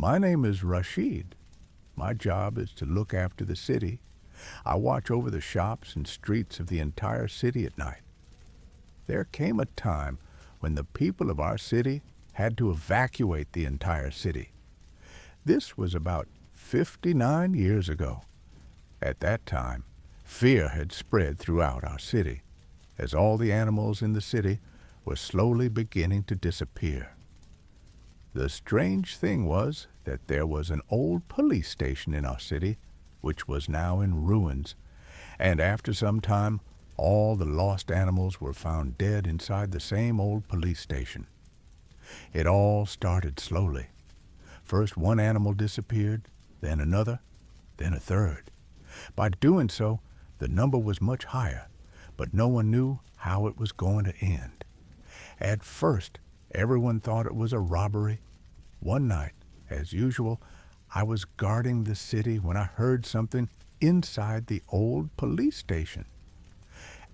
My name is Rashid. My job is to look after the city. I watch over the shops and streets of the entire city at night. There came a time when the people of our city had to evacuate the entire city. This was about 59 years ago. At that time, fear had spread throughout our city, as all the animals in the city were slowly beginning to disappear. The strange thing was that there was an old police station in our city, which was now in ruins, and after some time, all the lost animals were found dead inside the same old police station. It all started slowly. First one animal disappeared, then another, then a third. By doing so, the number was much higher, but no one knew how it was going to end. At first, everyone thought it was a robbery. One night, as usual, I was guarding the city when I heard something inside the old police station.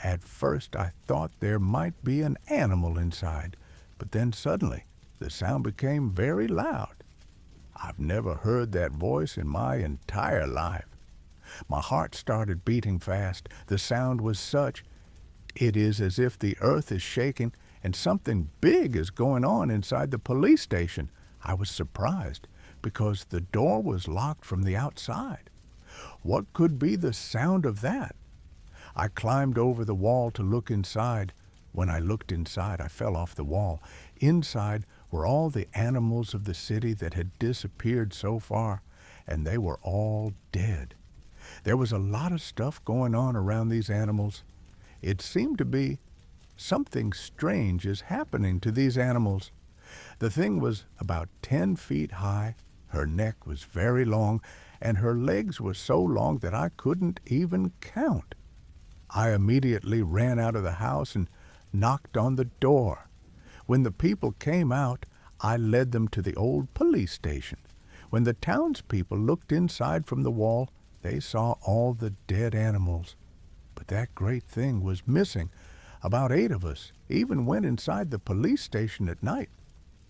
At first, I thought there might be an animal inside, but then suddenly the sound became very loud. I've never heard that voice in my entire life. My heart started beating fast. The sound was such. It is as if the earth is shaking and something big is going on inside the police station. I was surprised because the door was locked from the outside. What could be the sound of that? I climbed over the wall to look inside. When I looked inside, I fell off the wall. Inside were all the animals of the city that had disappeared so far, and they were all dead. There was a lot of stuff going on around these animals. It seemed to be something strange is happening to these animals. The thing was about 10 feet high, her neck was very long, and her legs were so long that I couldn't even count. I immediately ran out of the house and knocked on the door. When the people came out, I led them to the old police station. When the townspeople looked inside from the wall, they saw all the dead animals. But that great thing was missing. About 8 of us even went inside the police station at night.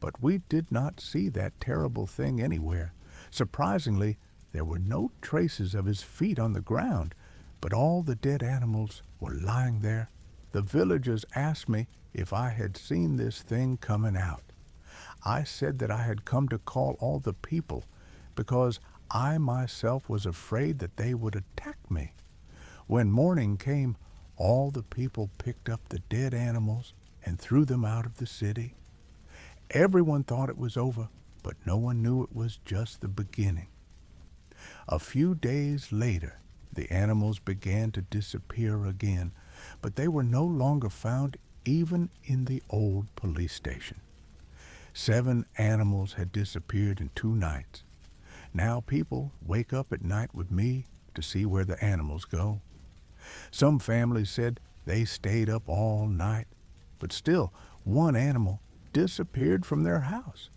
But we did not see that terrible thing anywhere. Surprisingly, there were no traces of his feet on the ground, but all the dead animals were lying there. The villagers asked me if I had seen this thing coming out. I said that I had come to call all the people because I myself was afraid that they would attack me. When morning came, all the people picked up the dead animals and threw them out of the city. Everyone thought it was over, but no one knew it was just the beginning. A few days later, the animals began to disappear again, but they were no longer found even in the old police station. 7 animals had disappeared in 2 nights. Now people wake up at night with me to see where the animals go. Some families said they stayed up all night, but still one animal disappeared from their house.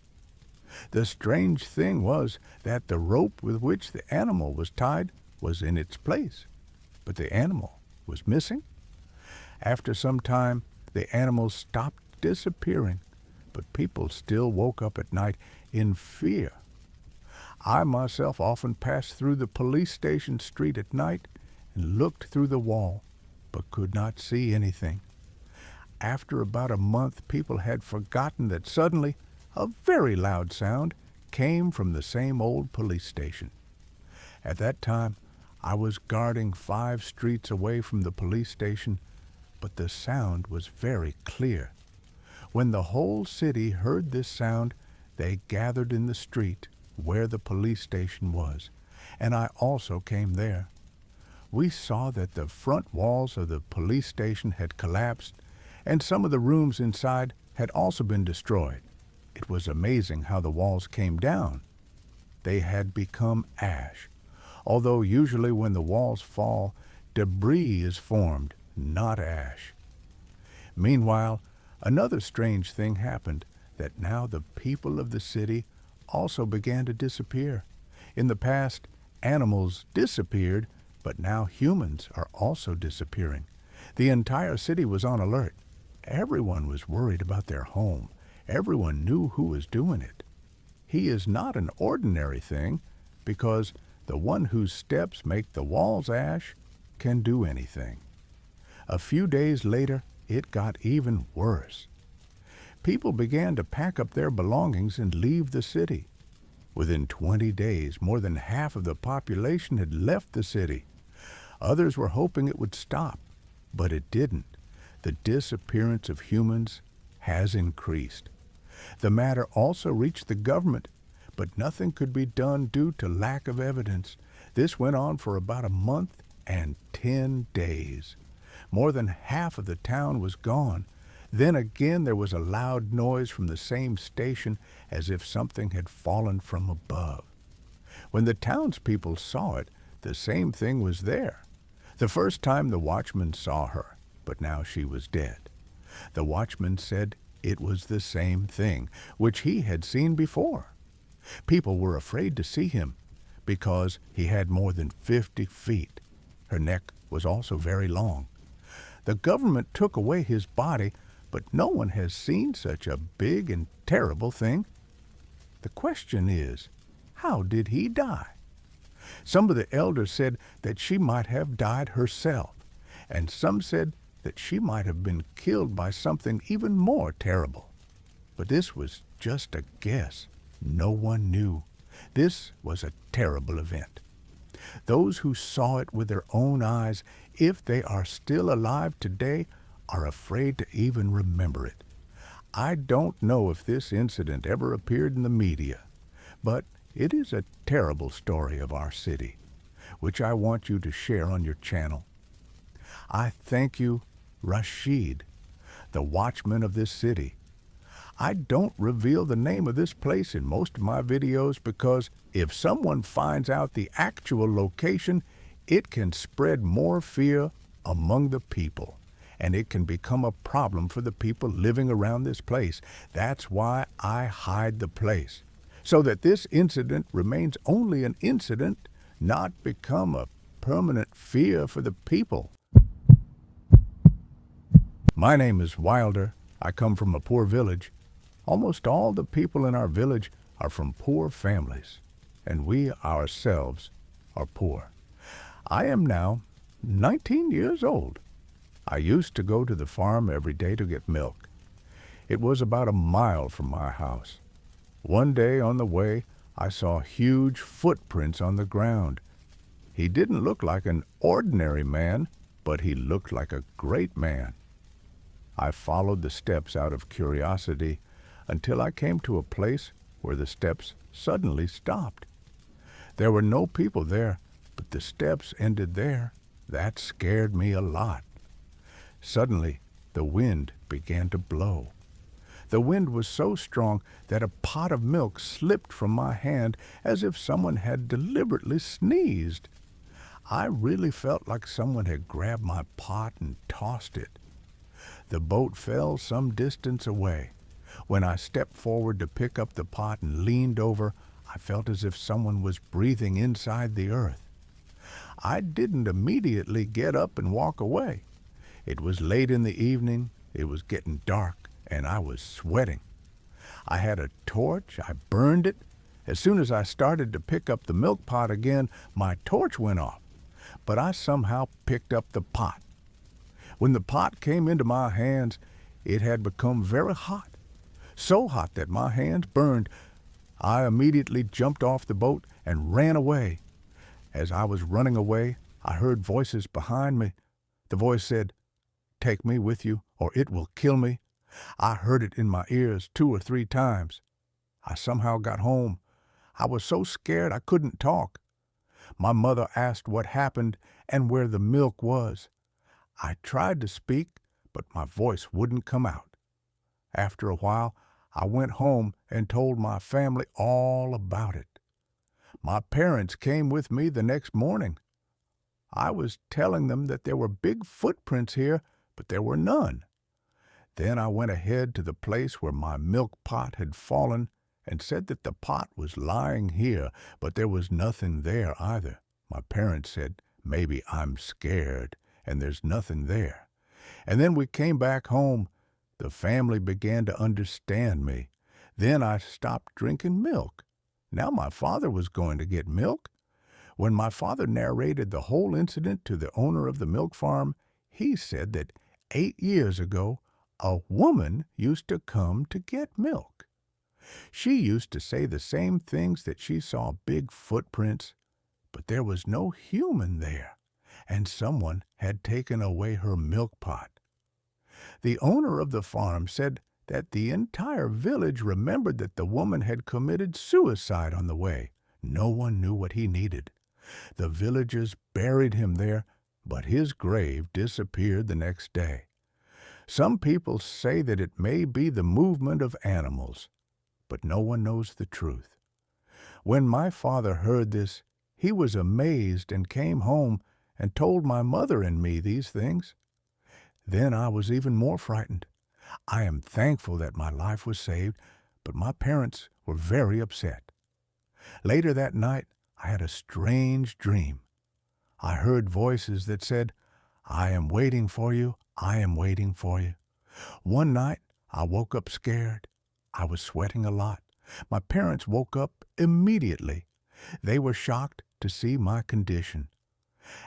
The strange thing was that the rope with which the animal was tied was in its place, but the animal was missing. After some time, the animals stopped disappearing, but people still woke up at night in fear. I myself often passed through the police station street at night and looked through the wall, but could not see anything. After about a month, people had forgotten that suddenly a very loud sound came from the same old police station. At that time, I was guarding 5 streets away from the police station, but the sound was very clear. When the whole city heard this sound, they gathered in the street where the police station was, and I also came there. We saw that the front walls of the police station had collapsed, and some of the rooms inside had also been destroyed. It was amazing how the walls came down. They had become ash, although usually when the walls fall, debris is formed, not ash. Meanwhile, another strange thing happened, that now the people of the city also began to disappear. In the past, animals disappeared, but now humans are also disappearing. The entire city was on alert. Everyone was worried about their home. Everyone knew who was doing it. he is not an ordinary thing, because the one whose steps make the walls ash can do anything. A few days later, it got even worse. People began to pack up their belongings and leave the city. Within 20 days, more than half of the population had left the city. Others were hoping it would stop, but it didn't. The disappearance of humans has increased. The matter also reached the government, but nothing could be done due to lack of evidence. This went on for about a month and 10 days. More than half of the town was gone. Then again there was a loud noise from the same station, as if something had fallen from above. When the townspeople saw it, the same thing was there. The first time the watchman saw her, but now she was dead. The watchman said it was the same thing, which he had seen before. People were afraid to see him, because he had more than 50 feet. Her neck was also very long. The government took away his body, but no one has seen such a big and terrible thing. The question is, how did he die? Some of the elders said that she might have died herself, and some said that she might have been killed by something even more terrible. But this was just a guess. No one knew. This was a terrible event. Those who saw it with their own eyes, if they are still alive today, are afraid to even remember it. I don't know if this incident ever appeared in the media, but it is a terrible story of our city, which I want you to share on your channel. I thank you, Rashid, the watchman of this city. I don't reveal the name of this place in most of my videos because if someone finds out the actual location, it can spread more fear among the people, and it can become a problem for the people living around this place. That's why I hide the place, so that this incident remains only an incident, not become a permanent fear for the people. My name is Wilder. I come from a poor village. Almost all the people in our village are from poor families, and we ourselves are poor. I am now 19 years old. I used to go to the farm every day to get milk. It was about a mile from my house. One day on the way, I saw huge footprints on the ground. He didn't look like an ordinary man, but he looked like a great man. I followed the steps out of curiosity until I came to a place where the steps suddenly stopped. There were no people there, but the steps ended there. That scared me a lot. Suddenly, the wind began to blow. The wind was so strong that a pot of milk slipped from my hand as if someone had deliberately sneezed. I really felt like someone had grabbed my pot and tossed it. The boat fell some distance away. When I stepped forward to pick up the pot and leaned over, I felt as if someone was breathing inside the earth. I didn't immediately get up and walk away. It was late in the evening, it was getting dark, and I was sweating. I had a torch, I burned it. As soon as I started to pick up the milk pot again, my torch went off, but I somehow picked up the pot. When the pot came into my hands, it had become very hot. So hot that my hands burned. I immediately jumped off the boat and ran away. As I was running away, I heard voices behind me. The voice said, "Take me with you, or it will kill me." I heard it in my ears 2 or 3 times. I somehow got home. I was so scared I couldn't talk. My mother asked what happened and where the milk was. I tried to speak, but my voice wouldn't come out. After a while, I went home and told my family all about it. My parents came with me the next morning. I was telling them that there were big footprints here, but there were none. Then I went ahead to the place where my milk pot had fallen and said that the pot was lying here, but there was nothing there either. My parents said, "Maybe I'm scared, and there's nothing there." And then we came back home. The family began to understand me. Then I stopped drinking milk. Now my father was going to get milk. When my father narrated the whole incident to the owner of the milk farm, he said that 8 years ago, a woman used to come to get milk. She used to say the same things, that she saw big footprints, but there was no human there, and someone had taken away her milk pot. The owner of the farm said that the entire village remembered that the woman had committed suicide on the way. No one knew what he needed. The villagers buried him there, but his grave disappeared the next day. Some people say that it may be the movement of animals, but no one knows the truth. When my father heard this, he was amazed and came home and told my mother and me these things. Then I was even more frightened. I am thankful that my life was saved, but my parents were very upset. Later that night, I had a strange dream. I heard voices that said, "I am waiting for you, I am waiting for you." One night, I woke up scared. I was sweating a lot. My parents woke up immediately. They were shocked to see my condition.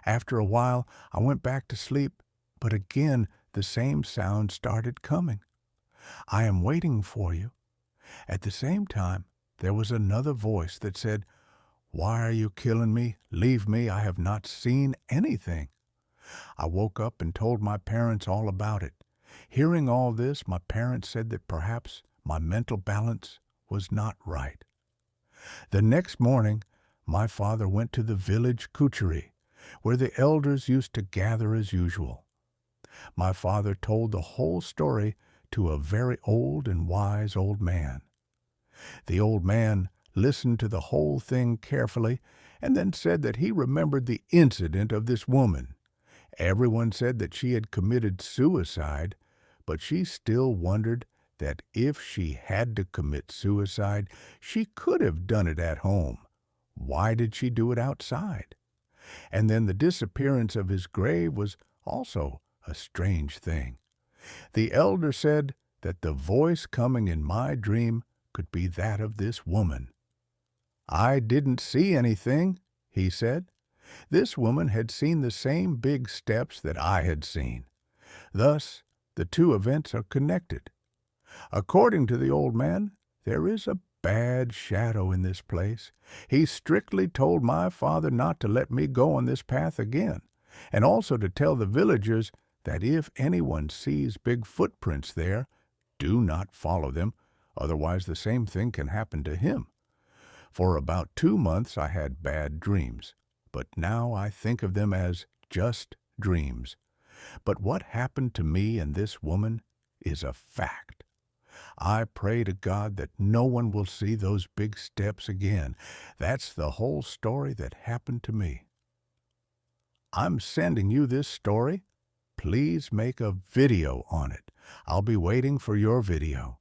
After a while, I went back to sleep, but again the same sound started coming. "I am waiting for you." At the same time, there was another voice that said, "Why are you killing me? Leave me. I have not seen anything." I woke up and told my parents all about it. Hearing all this, my parents said that perhaps my mental balance was not right. The next morning, my father went to the village kuchery, where the elders used to gather as usual. My father told the whole story to a very old and wise old man. The old man listened to the whole thing carefully and then said that he remembered the incident of this woman. Everyone said that she had committed suicide, but she still wondered that if she had to commit suicide, she could have done it at home. Why did she do it outside? And then the disappearance of his grave was also a strange thing. The elder said that the voice coming in my dream could be that of this woman. "I didn't see anything," he said. This woman had seen the same big steps that I had seen. Thus, the two events are connected. According to the old man, there is a bad shadow in this place. He strictly told my father not to let me go on this path again, and also to tell the villagers that if anyone sees big footprints there, do not follow them, otherwise the same thing can happen to him. For about 2 months I had bad dreams, but now I think of them as just dreams. But what happened to me and this woman is a fact. I pray to God that no one will see those big steps again. That's the whole story that happened to me. I'm sending you this story. Please make a video on it. I'll be waiting for your video.